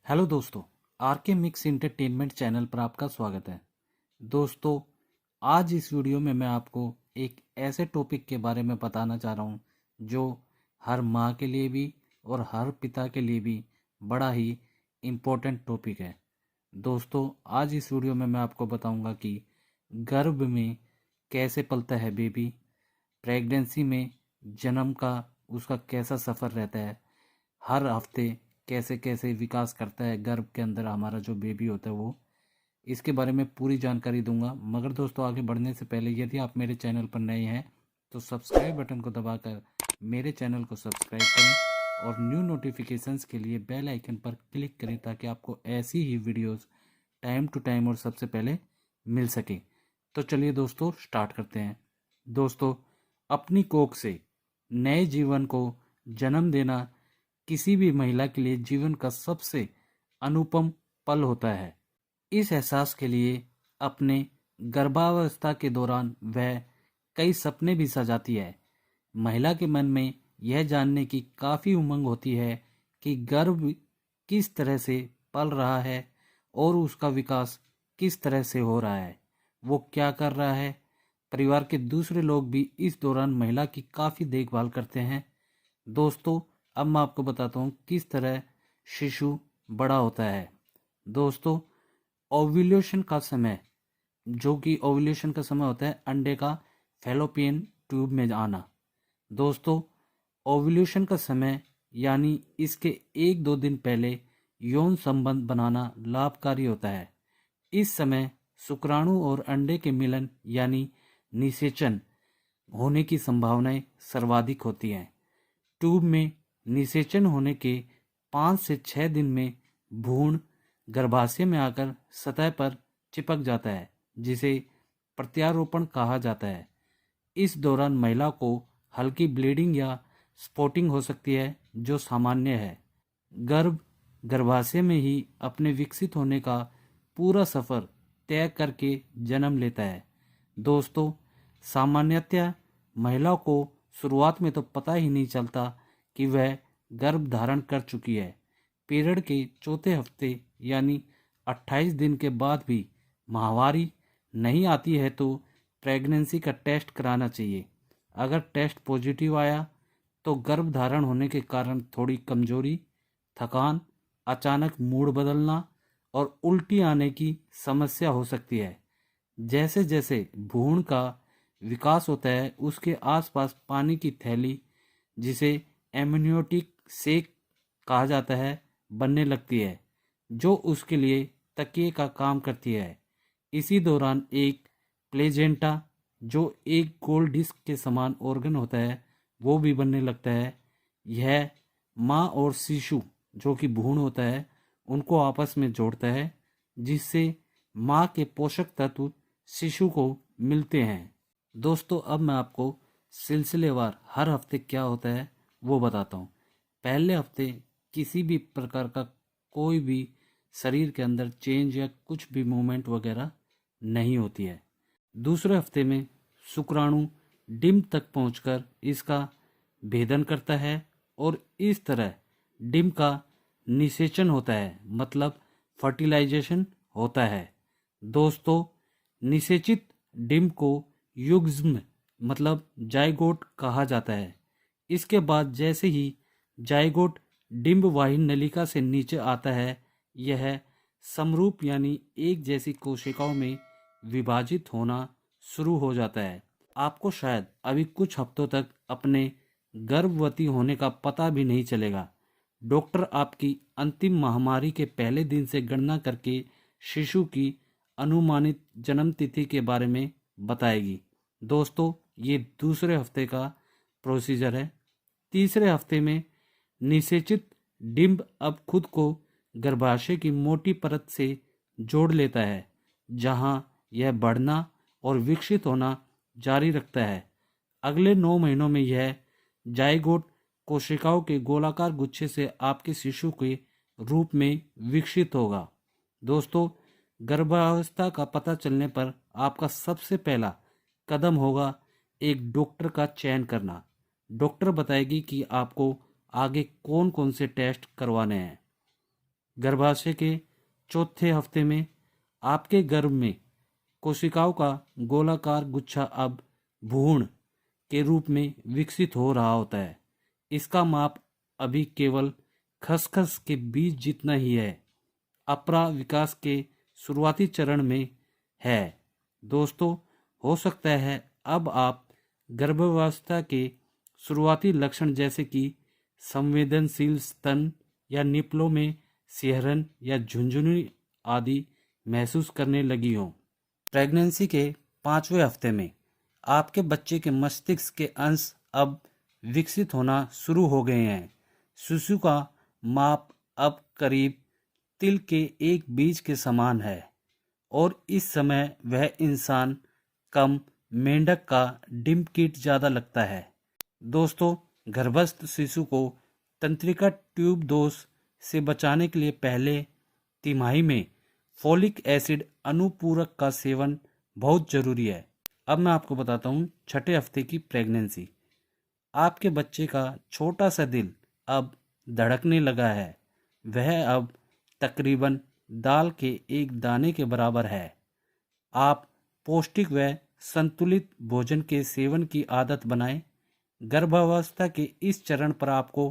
Hello दोस्तों, are के mix entertainment channel पर आपका स्वागत है। दोस्तों, आज इस वीडियो में मैं आपको एक ऐसे टॉपिक के बारे में बताना चाह रहा हूँ जो हर माँ के लिए भी और हर पिता के लिए भी बड़ा ही इम्पोर्टेंट टॉपिक है। दोस्तों, आज इस वीडियो में मैं आपको बताऊंगा कि गर्भ में कैसे पलता है बेबी, प्रेगनेंसी में जन्म का उसका कैसा सफ़र रहता है, हर हफ्ते कैसे कैसे विकास करता है गर्भ के अंदर हमारा जो बेबी होता है वो, इसके बारे में पूरी जानकारी दूंगा। मगर दोस्तों, आगे बढ़ने से पहले यदि आप मेरे चैनल पर नए हैं तो सब्सक्राइब बटन को दबाकर मेरे चैनल को सब्सक्राइब करें और न्यू नोटिफिकेशंस के लिए बेल आइकन पर क्लिक करें ताकि आपको ऐसी ही वीडियोस टाइम टू टाइम और सबसे पहले मिल सके। तो चलिए दोस्तों, स्टार्ट करते हैं। दोस्तों, अपनी कोख से नए जीवन को जन्म देना किसी भी महिला के लिए जीवन का सबसे अनुपम पल होता है। इस एहसास के लिए अपने गर्भावस्था के दौरान वह कई सपने भी सजाती है। महिला के मन में यह जानने की काफ़ी उमंग होती है कि गर्भ किस तरह से पल रहा है और उसका विकास किस तरह से हो रहा है, वो क्या कर रहा है। परिवार के दूसरे लोग भी इस दौरान महिला की काफ़ी देखभाल करते हैं। दोस्तों, अब मैं आपको बताता हूँ किस तरह शिशु बड़ा होता है। दोस्तों, ओव्यूलेशन का समय, जो कि ओव्यूलेशन का समय होता है अंडे का फैलोपियन ट्यूब में आना। दोस्तों, ओव्यूलेशन का समय यानी इसके 1-2 दिन पहले यौन संबंध बनाना लाभकारी होता है। इस समय शुक्राणु और अंडे के मिलन यानी निषेचन होने की संभावनाएं सर्वाधिक होती हैं। ट्यूब में निषेचन होने के 5 से 6 दिन में भ्रूण गर्भाशय में आकर सतह पर चिपक जाता है, जिसे प्रत्यारोपण कहा जाता है। इस दौरान महिला को हल्की ब्लीडिंग या स्पॉटिंग हो सकती है, जो सामान्य है। गर्भाशय में ही अपने विकसित होने का पूरा सफर तय करके जन्म लेता है। दोस्तों, सामान्यतः महिला को शुरुआत में तो पता ही नहीं चलता कि वह गर्भ धारण कर चुकी है। पीरियड के चौथे हफ्ते यानी 28 दिन के बाद भी माहवारी नहीं आती है तो प्रेगनेंसी का टेस्ट कराना चाहिए। अगर टेस्ट पॉजिटिव आया तो गर्भ धारण होने के कारण थोड़ी कमजोरी, थकान, अचानक मूड बदलना और उल्टी आने की समस्या हो सकती है। जैसे जैसे भ्रूण का विकास होता है उसके आसपास पानी की थैली, जिसे एमनियोटिक सेक कहा जाता है, बनने लगती है, जो उसके लिए तकिए का काम करती है। इसी दौरान एक प्लेजेंटा, जो एक गोल डिस्क के समान ऑर्गन होता है, वो भी बनने लगता है। यह माँ और शिशु, जो कि भ्रूण होता है, उनको आपस में जोड़ता है, जिससे माँ के पोषक तत्व शिशु को मिलते हैं। दोस्तों, अब मैं आपको सिलसिलेवार हर हफ्ते क्या होता है वो बताता हूँ। पहले हफ्ते किसी भी प्रकार का कोई भी शरीर के अंदर चेंज या कुछ भी मूवमेंट वगैरह नहीं होती है। दूसरे हफ्ते में शुक्राणु डिम्ब तक पहुंचकर इसका भेदन करता है और इस तरह डिम्ब का निषेचन होता है, मतलब फर्टिलाइजेशन होता है। दोस्तों, निषेचित डिम्ब को युग्म मतलब जाइगोट कहा जाता है। इसके बाद जैसे ही जाइगोट डिम्ब वाहिनी नलिका से नीचे आता है, यह समरूप यानी एक जैसी कोशिकाओं में विभाजित होना शुरू हो जाता है। आपको शायद अभी कुछ हफ्तों तक अपने गर्भवती होने का पता भी नहीं चलेगा। डॉक्टर आपकी अंतिम महामारी के पहले दिन से गणना करके शिशु की अनुमानित जन्म तिथि के बारे में बताएगी। दोस्तों, ये दूसरे हफ्ते का प्रोसीजर है। तीसरे हफ्ते में निषेचित डिम्ब अब खुद को गर्भाशय की मोटी परत से जोड़ लेता है, जहां यह बढ़ना और विकसित होना जारी रखता है। अगले 9 महीनों में यह जाइगोट कोशिकाओं के गोलाकार गुच्छे से आपके शिशु के रूप में विकसित होगा। दोस्तों, गर्भावस्था का पता चलने पर आपका सबसे पहला कदम होगा एक डॉक्टर का चयन करना। डॉक्टर बताएगी कि आपको आगे कौन कौन से टेस्ट करवाने हैं। गर्भाशय के चौथे हफ्ते में आपके गर्भ में कोशिकाओं का गोलाकार गुच्छा अब भ्रूण के रूप में विकसित हो रहा होता है। इसका माप अभी केवल खसखस के बीज जितना ही है, अपरा विकास के शुरुआती चरण में है। दोस्तों, हो सकता है अब आप गर्भावस्था के शुरुआती लक्षण जैसे कि संवेदनशील स्तन या निपलों में सिहरन या झुंझुनी आदि महसूस करने लगी हो। प्रेगनेंसी के 5वें हफ्ते में आपके बच्चे के मस्तिष्क के अंश अब विकसित होना शुरू हो गए हैं। शिशु का माप अब करीब तिल के एक बीज के समान है और इस समय वह इंसान कम मेंढक का डिम्प किट ज़्यादा लगता है। दोस्तों, गर्भस्थ शिशु को तंत्रिका ट्यूब दोष से बचाने के लिए पहले तिमाही में फोलिक एसिड अनुपूरक का सेवन बहुत जरूरी है। अब मैं आपको बताता हूँ 6ठे हफ्ते की प्रेगनेंसी। आपके बच्चे का छोटा सा दिल अब धड़कने लगा है। वह अब तकरीबन दाल के एक दाने के बराबर है। आप पौष्टिक व संतुलित भोजन के सेवन की आदत बनाएं। गर्भावस्था के इस चरण पर आपको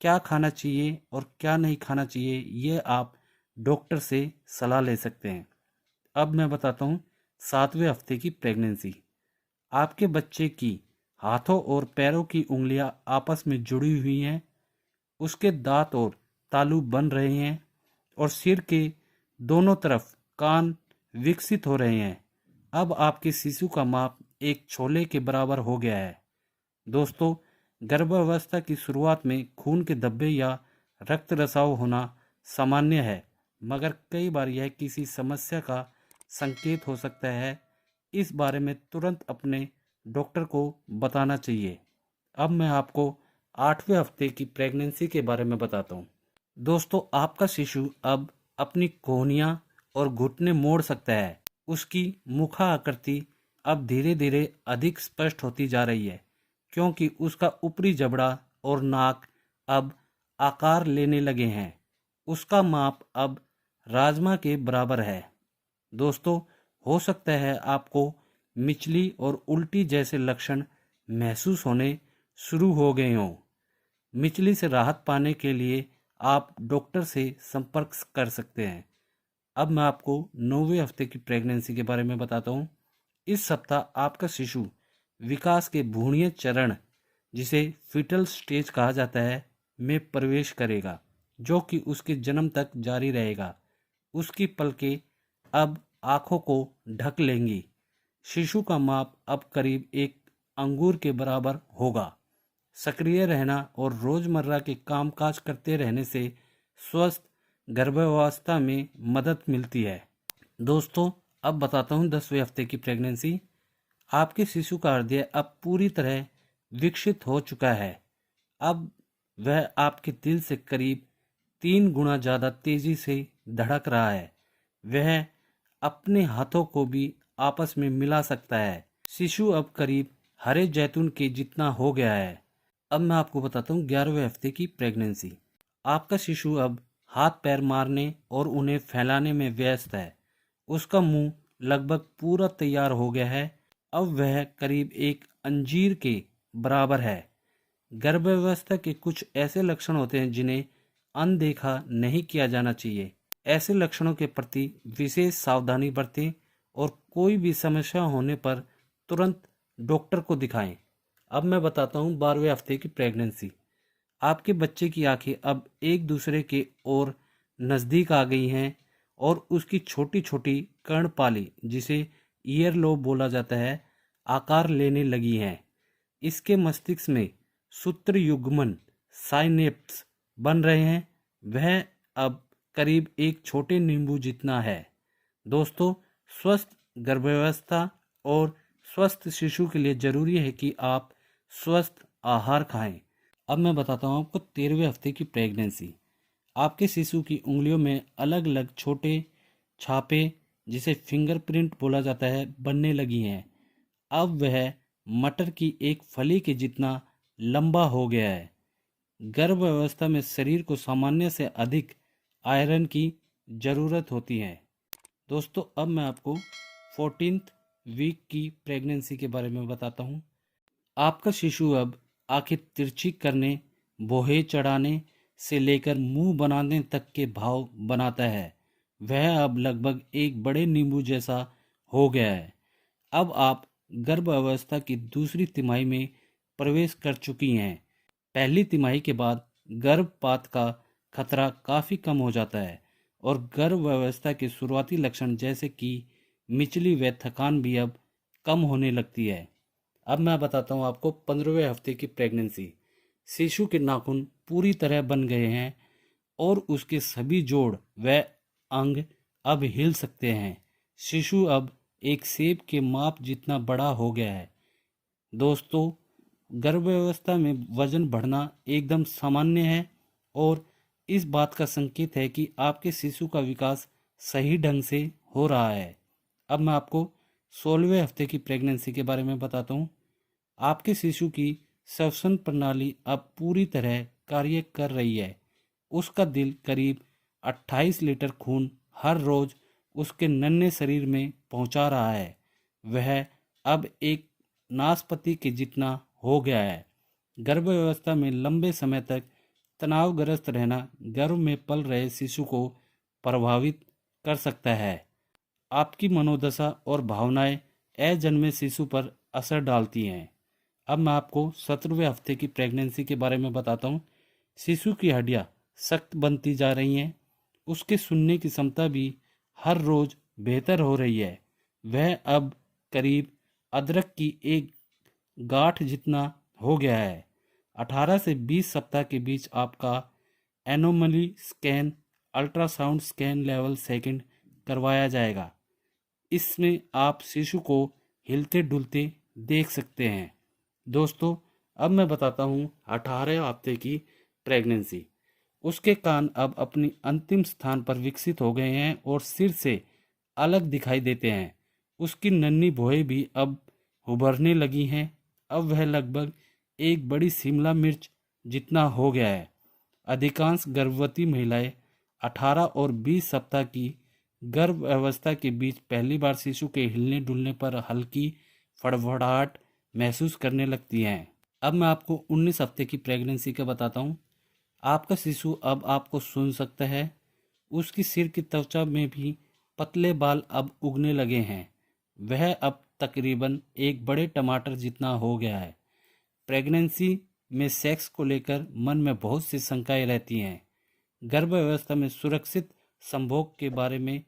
क्या खाना चाहिए और क्या नहीं खाना चाहिए, ये आप डॉक्टर से सलाह ले सकते हैं। अब मैं बताता हूँ 7वें हफ्ते की प्रेगनेंसी। आपके बच्चे की हाथों और पैरों की उंगलियां आपस में जुड़ी हुई हैं, उसके दांत और तालू बन रहे हैं और सिर के दोनों तरफ कान विकसित हो रहे हैं। अब आपके शिशु का माप एक छोले के बराबर हो गया है। दोस्तों, गर्भावस्था की शुरुआत में खून के धब्बे या रक्त रसाव होना सामान्य है, मगर कई बार यह किसी समस्या का संकेत हो सकता है। इस बारे में तुरंत अपने डॉक्टर को बताना चाहिए। अब मैं आपको 8वें हफ्ते की प्रेगनेंसी के बारे में बताता हूँ। दोस्तों, आपका शिशु अब अपनी कोहनियाँ और घुटने मोड़ सकता है। उसकी मुखा आकृति अब धीरे धीरे अधिक स्पष्ट होती जा रही है, क्योंकि उसका ऊपरी जबड़ा और नाक अब आकार लेने लगे हैं। उसका माप अब राजमा के बराबर है। दोस्तों, हो सकता है आपको मिचली और उल्टी जैसे लक्षण महसूस होने शुरू हो गए हों। मिचली से राहत पाने के लिए आप डॉक्टर से संपर्क कर सकते हैं। अब मैं आपको 9वें हफ्ते की प्रेगनेंसी के बारे में बताता हूँ। इस सप्ताह आपका शिशु विकास के भ्रूणीय चरण, जिसे फीटल स्टेज कहा जाता है, में प्रवेश करेगा, जो कि उसके जन्म तक जारी रहेगा। उसकी पलकें अब आँखों को ढक लेंगी। शिशु का माप अब करीब एक अंगूर के बराबर होगा। सक्रिय रहना और रोजमर्रा के कामकाज करते रहने से स्वस्थ गर्भावस्था में मदद मिलती है। दोस्तों, अब बताता हूँ 10वें हफ्ते की प्रेगनेंसी। आपके शिशु का हृदय अब पूरी तरह विकसित हो चुका है। अब वह आपके दिल से करीब 3 गुना ज़्यादा तेजी से धड़क रहा है। वह अपने हाथों को भी आपस में मिला सकता है। शिशु अब करीब हरे जैतून के जितना हो गया है। अब मैं आपको बताता हूँ 11वें हफ्ते की प्रेगनेंसी। आपका शिशु अब हाथ पैर मारने और उन्हें फैलाने में व्यस्त है। उसका मुंह लगभग पूरा तैयार हो गया है। अब वह करीब एक अंजीर के बराबर है। गर्भावस्था के कुछ ऐसे लक्षण होते हैं जिन्हें अनदेखा नहीं किया जाना चाहिए। ऐसे लक्षणों के प्रति विशेष सावधानी बरतें और कोई भी समस्या होने पर तुरंत डॉक्टर को दिखाएं। अब मैं बताता हूँ 12वें हफ्ते की प्रेगनेंसी। आपके बच्चे की आंखें अब एक दूसरे के और नज़दीक आ गई हैं और उसकी छोटी छोटी कर्णपाली, जिसे ईयर लोब बोला जाता है, आकार लेने लगी हैं। इसके मस्तिष्क में सूत्र युग्मन साइनेप्स बन रहे हैं। वह अब करीब एक छोटे नींबू जितना है। दोस्तों, स्वस्थ गर्भावस्था और स्वस्थ शिशु के लिए जरूरी है कि आप स्वस्थ आहार खाएं। अब मैं बताता हूँ आपको 13वें हफ्ते की प्रेगनेंसी। आपके शिशु की उंगलियों में अलग अलग छोटे छापे, जिसे फिंगरप्रिंट बोला जाता है, बनने लगी हैं। अब वह मटर की एक फली के जितना लंबा हो गया है। गर्भ अवस्था में शरीर को सामान्य से अधिक आयरन की ज़रूरत होती है। दोस्तों अब मैं आपको 14th वीक की प्रेगनेंसी के बारे में बताता हूँ। आपका शिशु अब आंखें तिरछी करने, बोहे चढ़ाने से लेकर मुंह बनाने तक के भाव बनाता है। वह अब लगभग एक बड़े नींबू जैसा हो गया है। अब आप गर्भ अवस्था की दूसरी तिमाही में प्रवेश कर चुकी हैं। पहली तिमाही के बाद गर्भपात का खतरा काफ़ी कम हो जाता है और गर्भ अवस्था के शुरुआती लक्षण जैसे कि मिचली व थकान भी अब कम होने लगती है। अब मैं बताता हूँ आपको 15वें हफ्ते की प्रेगनेंसी। शिशु के नाखून पूरी तरह बन गए हैं और उसके सभी जोड़ व अंग अब हिल सकते हैं। शिशु अब एक सेब के माप जितना बड़ा हो गया है। दोस्तों गर्भावस्था में वजन बढ़ना एकदम सामान्य है और इस बात का संकेत है कि आपके शिशु का विकास सही ढंग से हो रहा है। अब मैं आपको 16वें हफ्ते की प्रेगनेंसी के बारे में बताता हूँ। आपके शिशु की श्वसन प्रणाली अब पूरी तरह कार्य कर रही है। उसका दिल करीब 28 लीटर खून हर रोज उसके नन्हे शरीर में पहुंचा रहा है। वह अब एक नाशपाती के जितना हो गया है। गर्भावस्था में लंबे समय तक तनावग्रस्त रहना गर्भ में पल रहे शिशु को प्रभावित कर सकता है। आपकी मनोदशा और भावनाएं अजन्मे शिशु पर असर डालती हैं। अब मैं आपको 17वें हफ्ते की प्रेगनेंसी के बारे में बताता हूँ। शिशु की हड्डियाँ सख्त बनती जा रही हैं। उसके सुनने की क्षमता भी हर रोज बेहतर हो रही है। वह अब करीब अदरक की एक गांठ जितना हो गया है। 18 से 20 सप्ताह के बीच आपका anomaly scan, ultrasound scan level second करवाया जाएगा। इसमें आप शिशु को हिलते डुलते देख सकते हैं। दोस्तों अब मैं बताता हूँ 18 हफ्ते की प्रेगनेंसी। उसके कान अब अपनी अंतिम स्थान पर विकसित हो गए हैं और सिर से अलग दिखाई देते हैं। उसकी नन्ही भौहें भी अब उभरने लगी हैं। अब वह लगभग एक बड़ी शिमला मिर्च जितना हो गया है। अधिकांश गर्भवती महिलाएं 18 और 20 सप्ताह की गर्भ अवस्था के बीच पहली बार शिशु के हिलने डुलने पर हल्की फड़फड़ाहट महसूस करने लगती हैं। अब मैं आपको 19 हफ्ते की प्रेगनेंसी का बताता हूँ। आपका शिशु अब आपको सुन सकता है। उसकी सिर की त्वचा में भी पतले बाल अब उगने लगे हैं। वह अब तकरीबन एक बड़े टमाटर जितना हो गया है। प्रेगनेंसी में सेक्स को लेकर मन में बहुत सी शंकाएं रहती हैं। गर्भ अवस्था में सुरक्षित संभोग के बारे में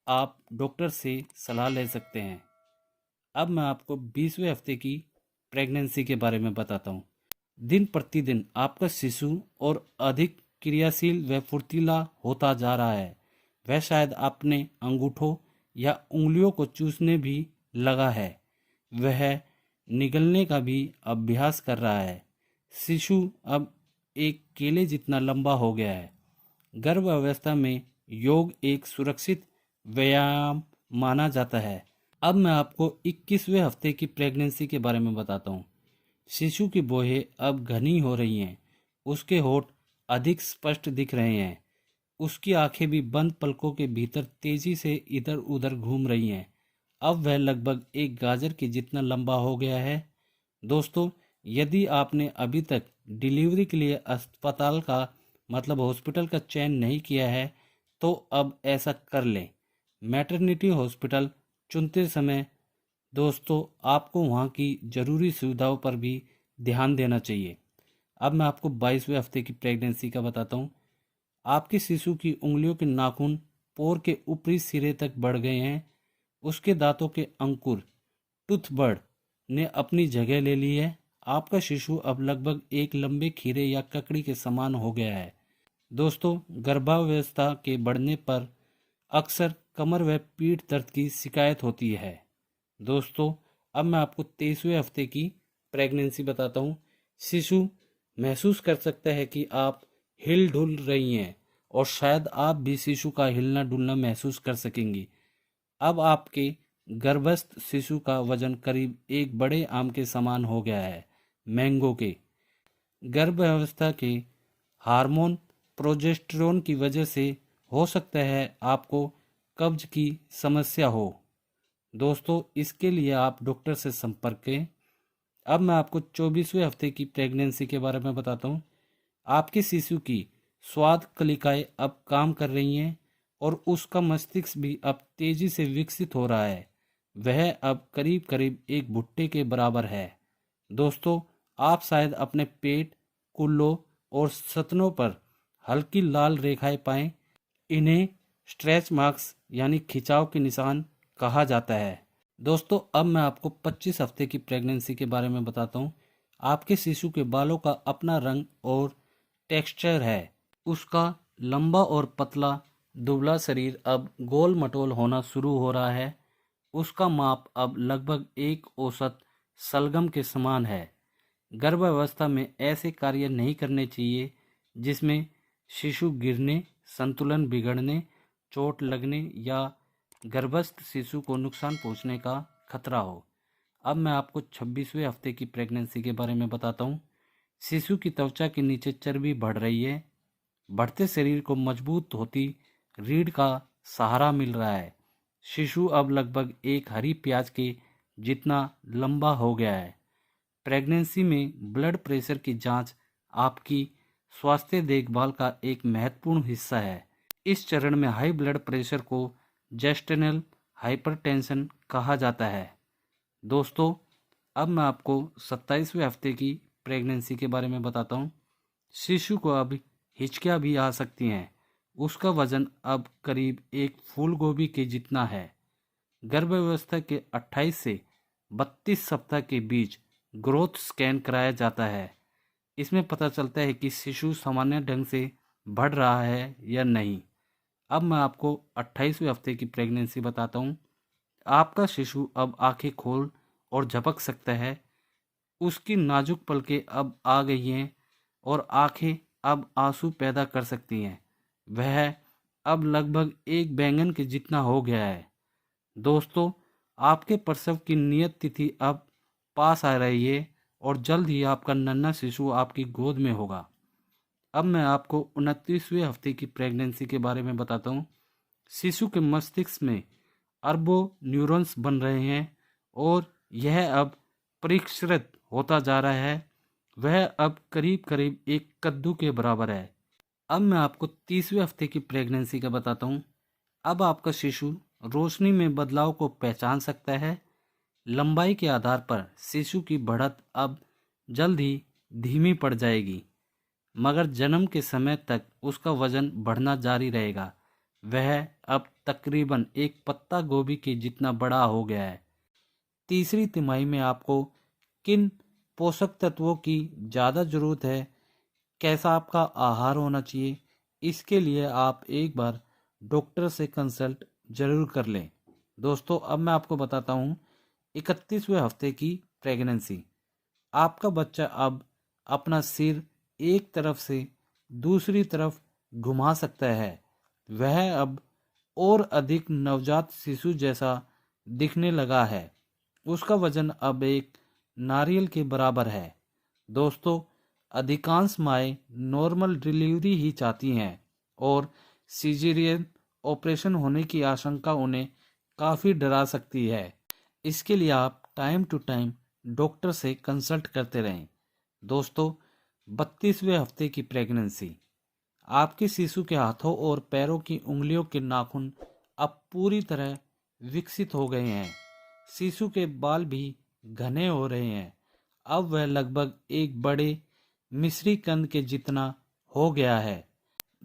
आप डॉक्टर से सलाह ले सकते हैं। अब मैं आपको 20वें हफ्ते की प्रेगनेंसी के बारे में बताता हूँ। दिन प्रतिदिन आपका शिशु और अधिक क्रियाशील व फुर्तीला होता जा रहा है। वह शायद अपने अंगूठों या उंगलियों को चूसने भी लगा है। वह निगलने का भी अभ्यास कर रहा है। शिशु अब एक केले जितना लंबा हो गया है। गर्भ अवस्था में योग एक सुरक्षित व्यायाम माना जाता है। अब मैं आपको 21वें हफ्ते की प्रेगनेंसी के बारे में बताता हूँ। शिशु की बोहें अब घनी हो रही हैं। उसके होंठ अधिक स्पष्ट दिख रहे हैं। उसकी आंखें भी बंद पलकों के भीतर तेजी से इधर उधर घूम रही हैं। अब वह लगभग एक गाजर के जितना लंबा हो गया है। दोस्तों यदि आपने अभी तक डिलीवरी के लिए अस्पताल का मतलब हॉस्पिटल का चयन नहीं किया है तो अब ऐसा कर लें। मैटरनिटी हॉस्पिटल चुनते समय दोस्तों आपको वहाँ की ज़रूरी सुविधाओं पर भी ध्यान देना चाहिए। अब मैं आपको 22वें हफ्ते की प्रेगनेंसी का बताता हूँ। आपके शिशु की उंगलियों के नाखून पोर के ऊपरी सिरे तक बढ़ गए हैं। उसके दांतों के अंकुर टूथबर्ड ने अपनी जगह ले ली है। आपका शिशु अब लगभग एक लंबे खीरे या ककड़ी के समान हो गया है। दोस्तों गर्भावस्था के बढ़ने पर अक्सर कमर व पीठ दर्द की शिकायत होती है। दोस्तों अब मैं आपको 23वें हफ्ते की प्रेगनेंसी बताता हूँ। शिशु महसूस कर सकता है कि आप हिल डुल रही हैं और शायद आप भी शिशु का हिलना डुलना महसूस कर सकेंगी। अब आपके गर्भस्थ शिशु का वजन करीब एक बड़े आम के समान हो गया है, मैंगो के। गर्भावस्था के हार्मोन प्रोजेस्टेरोन की वजह से हो सकता है आपको कब्ज की समस्या हो। दोस्तों, इसके लिए आप डॉक्टर से संपर्क करें। अब मैं आपको 24वें हफ्ते की प्रेगनेंसी के बारे में बताता हूँ। आपके शिशु की स्वाद कलिकाएं अब काम कर रही हैं और उसका मस्तिष्क भी अब तेजी से विकसित हो रहा है। वह अब करीब करीब एक भुट्टे के बराबर है। दोस्तों, आप शायद अपने पेट, कुल्लों और सतनों पर हल्की लाल रेखाएं पाएं। इन्हें स्ट्रेच मार्क्स यानी खिंचाव के निशान कहा जाता है। दोस्तों, अब मैं आपको 25 हफ्ते की प्रेगनेंसी के बारे में बताता हूँ। आपके शिशु के बालों का अपना रंग और टेक्सचर है। उसका लंबा और पतला दुबला शरीर अब गोल मटोल होना शुरू हो रहा है। उसका माप अब लगभग एक औसत शलगम के समान है। गर्भावस्था में ऐसे कार्य नहीं करने चाहिए जिसमें शिशु गिरने, संतुलन बिगड़ने, चोट लगने या गर्भस्थ शिशु को नुकसान पहुंचने का खतरा हो। अब मैं आपको 26वें हफ्ते की प्रेगनेंसी के बारे में बताता हूँ। शिशु की त्वचा के नीचे चर्बी बढ़ रही है। बढ़ते शरीर को मजबूत होती रीढ़ का सहारा मिल रहा है। शिशु अब लगभग एक हरी प्याज के जितना लंबा हो गया है। प्रेगनेंसी में ब्लड प्रेशर की जांच आपकी स्वास्थ्य देखभाल का एक महत्वपूर्ण हिस्सा है। इस चरण में हाई ब्लड प्रेशर को जेस्टेनल हाइपरटेंशन कहा जाता है। दोस्तों, अब मैं आपको 27वें हफ्ते की प्रेगनेंसी के बारे में बताता हूँ। शिशु को अब हिचकियाँ भी आ सकती हैं। उसका वजन अब करीब एक फूल गोभी के जितना है। गर्भावस्था के 28 से 32 सप्ताह के बीच ग्रोथ स्कैन कराया जाता है। इसमें पता चलता है कि शिशु सामान्य ढंग से बढ़ रहा है या नहीं। अब मैं आपको 28वें हफ्ते की प्रेगनेंसी बताता हूँ। आपका शिशु अब आंखें खोल और झपक सकता है। उसकी नाजुक पलकें अब आ गई हैं और आंखें अब आंसू पैदा कर सकती हैं। वह अब लगभग एक बैंगन के जितना हो गया है। दोस्तों, आपके प्रसव की नियत तिथि अब पास आ रही है और जल्द ही आपका नन्हा शिशु आपकी गोद में होगा। अब मैं आपको 29वें हफ्ते की प्रेगनेंसी के बारे में बताता हूँ। शिशु के मस्तिष्क में अरबों न्यूरॉन्स बन रहे हैं और यह अब परिष्कृत होता जा रहा है। वह अब करीब करीब एक कद्दू के बराबर है। अब मैं आपको 30वें हफ्ते की प्रेगनेंसी का बताता हूँ। अब आपका शिशु रोशनी में बदलाव को पहचान सकता है। लंबाई के आधार पर शिशु की बढ़त अब जल्द ही धीमी पड़ जाएगी, मगर जन्म के समय तक उसका वजन बढ़ना जारी रहेगा। वह अब तकरीबन एक पत्ता गोभी के जितना बड़ा हो गया है। तीसरी तिमाही में आपको किन पोषक तत्वों की ज़्यादा ज़रूरत है, कैसा आपका आहार होना चाहिए, इसके लिए आप एक बार डॉक्टर से कंसल्ट जरूर कर लें। दोस्तों, अब मैं आपको बताता हूँ 31वें हफ्ते की प्रेगनेंसी। आपका बच्चा अब अपना सिर एक तरफ से दूसरी तरफ घुमा सकता है। वह अब और अधिक नवजात शिशु जैसा दिखने लगा है। उसका वजन अब एक नारियल के बराबर है। दोस्तों, अधिकांश माएँ नॉर्मल डिलीवरी ही चाहती हैं और सीजेरियन ऑपरेशन होने की आशंका उन्हें काफ़ी डरा सकती है। इसके लिए आप टाइम टू टाइम डॉक्टर से कंसल्ट करते रहें। दोस्तों, 32वें हफ्ते की प्रेगनेंसी। आपके शिशु के हाथों और पैरों की उंगलियों के नाखून अब पूरी तरह विकसित हो गए हैं। शिशु के बाल भी घने हो रहे हैं। अब वह लगभग एक बड़े मिस्री कंद के जितना हो गया है।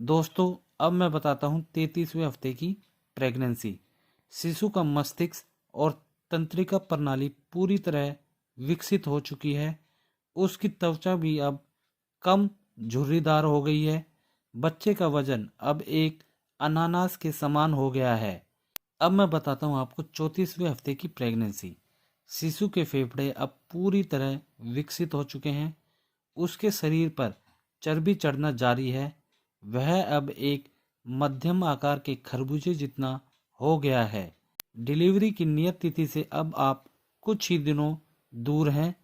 दोस्तों, अब मैं बताता हूँ 33वें हफ्ते की प्रेगनेंसी। शिशु का मस्तिष्क और तंत्रिका प्रणाली पूरी तरह विकसित हो चुकी है। उसकी त्वचा भी अब कम झुर्रीदार हो गई है। बच्चे का वजन अब एक अनानास के समान हो गया है। अब मैं बताता हूँ आपको 34वें हफ्ते की प्रेगनेंसी। शिशु के फेफड़े अब पूरी तरह विकसित हो चुके हैं। उसके शरीर पर चर्बी चढ़ना जारी है। वह अब एक मध्यम आकार के खरबूजे जितना हो गया है। डिलीवरी की नियत तिथि से अब आप कुछ ही दिनों दूर हैं।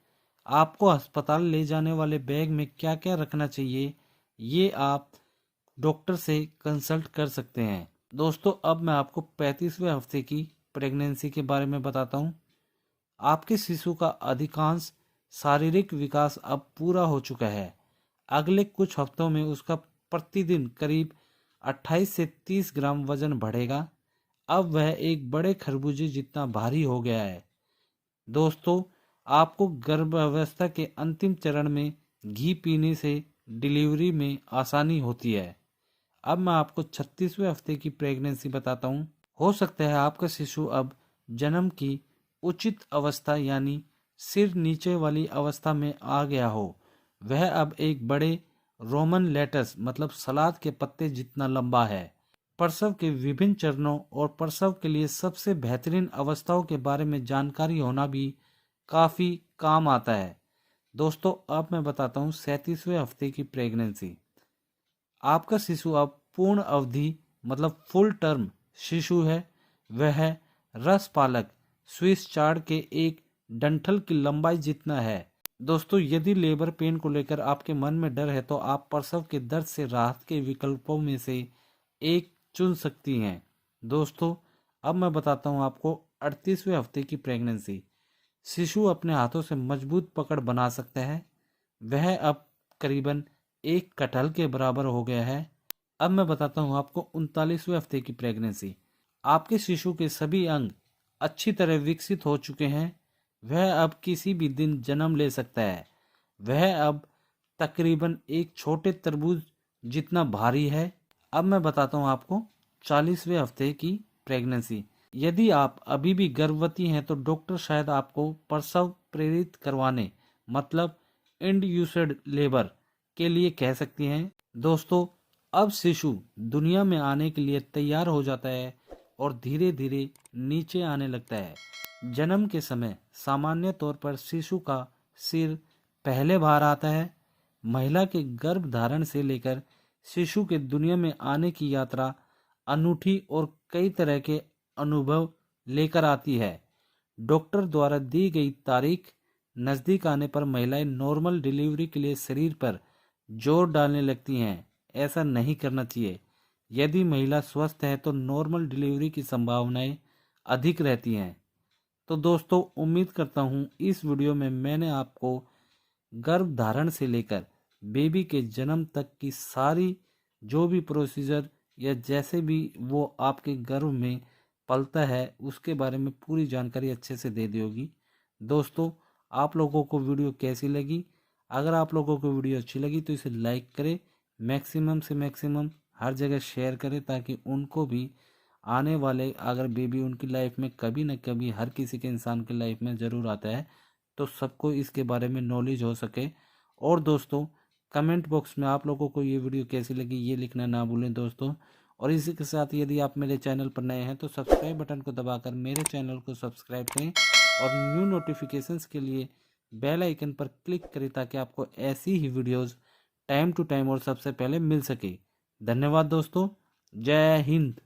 आपको अस्पताल ले जाने वाले बैग में क्या क्या रखना चाहिए, ये आप डॉक्टर से कंसल्ट कर सकते हैं। दोस्तों अब मैं आपको 35वें हफ्ते की प्रेगनेंसी के बारे में बताता हूँ। आपके शिशु का अधिकांश शारीरिक विकास अब पूरा हो चुका है। अगले कुछ हफ्तों में उसका प्रतिदिन करीब 28 से 30 ग्राम वजन बढ़ेगा। अब वह एक बड़े खरबूजे जितना भारी हो गया है। दोस्तों आपको गर्भावस्था के अंतिम चरण में घी पीने से डिलीवरी में आसानी होती है। अब मैं आपको 36वें हफ्ते की प्रेगनेंसी बताता हूँ। हो सकता है आपका शिशु अब जन्म की उचित अवस्था यानी सिर नीचे वाली अवस्था में आ गया हो। वह अब एक बड़े रोमन लेटस मतलब सलाद के पत्ते जितना लंबा है। प्रसव के विभिन्न चरणों और प्रसव के लिए सबसे बेहतरीन अवस्थाओं के बारे में जानकारी होना भी काफ़ी काम आता है। दोस्तों अब मैं बताता हूँ 37वें हफ्ते की प्रेगनेंसी। आपका शिशु अब पूर्ण अवधि मतलब फुल टर्म शिशु है। वह रस पालक स्विस चार्ड के एक डंठल की लंबाई जितना है। दोस्तों यदि लेबर पेन को लेकर आपके मन में डर है तो आप प्रसव के दर्द से राहत के विकल्पों में से एक चुन सकती हैं। दोस्तों अब मैं बताता हूँ आपको 38वें हफ्ते की प्रेगनेंसी। शिशु अपने हाथों से मजबूत पकड़ बना सकता है। वह अब करीबन एक कटहल के बराबर हो गया है। अब मैं बताता हूँ आपको 39वें हफ्ते की प्रेगनेंसी। आपके शिशु के सभी अंग अच्छी तरह विकसित हो चुके हैं। वह अब किसी भी दिन जन्म ले सकता है। वह अब तकरीबन एक छोटे तरबूज जितना भारी है। अब मैं बताता हूँ आपको 40वें हफ्ते की प्रेगनेंसी। यदि आप अभी भी गर्भवती हैं तो डॉक्टर शायद आपको प्रसव प्रेरित करवाने मतलब इंड्यूस्ड लेबर के लिए कह सकती हैं। दोस्तों अब शिशु दुनिया में आने के लिए तैयार हो जाता है और धीरे धीरे नीचे आने लगता है। जन्म के समय सामान्य तौर पर शिशु का सिर पहले बाहर आता है। महिला के गर्भ धारण से लेकर शिशु के दुनिया में आने की यात्रा अनूठी और कई तरह के अनुभव लेकर आती है। डॉक्टर द्वारा दी गई तारीख नज़दीक आने पर महिलाएं नॉर्मल डिलीवरी के लिए शरीर पर जोर डालने लगती हैं। ऐसा नहीं करना चाहिए। यदि महिला स्वस्थ है तो नॉर्मल डिलीवरी की संभावनाएं अधिक रहती हैं। तो दोस्तों उम्मीद करता हूँ इस वीडियो में मैंने आपको गर्भ धारण से लेकर बेबी के जन्म तक की सारी जो भी प्रोसीजर या जैसे भी वो आपके गर्भ में पलता है उसके बारे में पूरी जानकारी अच्छे से दे दी होगी। दोस्तों आप लोगों को वीडियो कैसी लगी? अगर आप लोगों को वीडियो अच्छी लगी तो इसे लाइक करें, मैक्सिमम से मैक्सिमम हर जगह शेयर करें ताकि उनको भी आने वाले अगर बेबी उनकी लाइफ में कभी न कभी हर किसी के इंसान की लाइफ में ज़रूर आता है तो सबको इसके बारे में नॉलेज हो सके। और दोस्तों कमेंट बॉक्स में आप लोगों को ये वीडियो कैसी लगी ये लिखना ना भूलें दोस्तों। और इसी के साथ यदि आप मेरे चैनल पर नए हैं तो सब्सक्राइब बटन को दबाकर मेरे चैनल को सब्सक्राइब करें और न्यू नोटिफिकेशंस के लिए बेल आइकन पर क्लिक करें ताकि आपको ऐसी ही वीडियोस टाइम टू टाइम और सबसे पहले मिल सके। धन्यवाद दोस्तों। जय हिंद।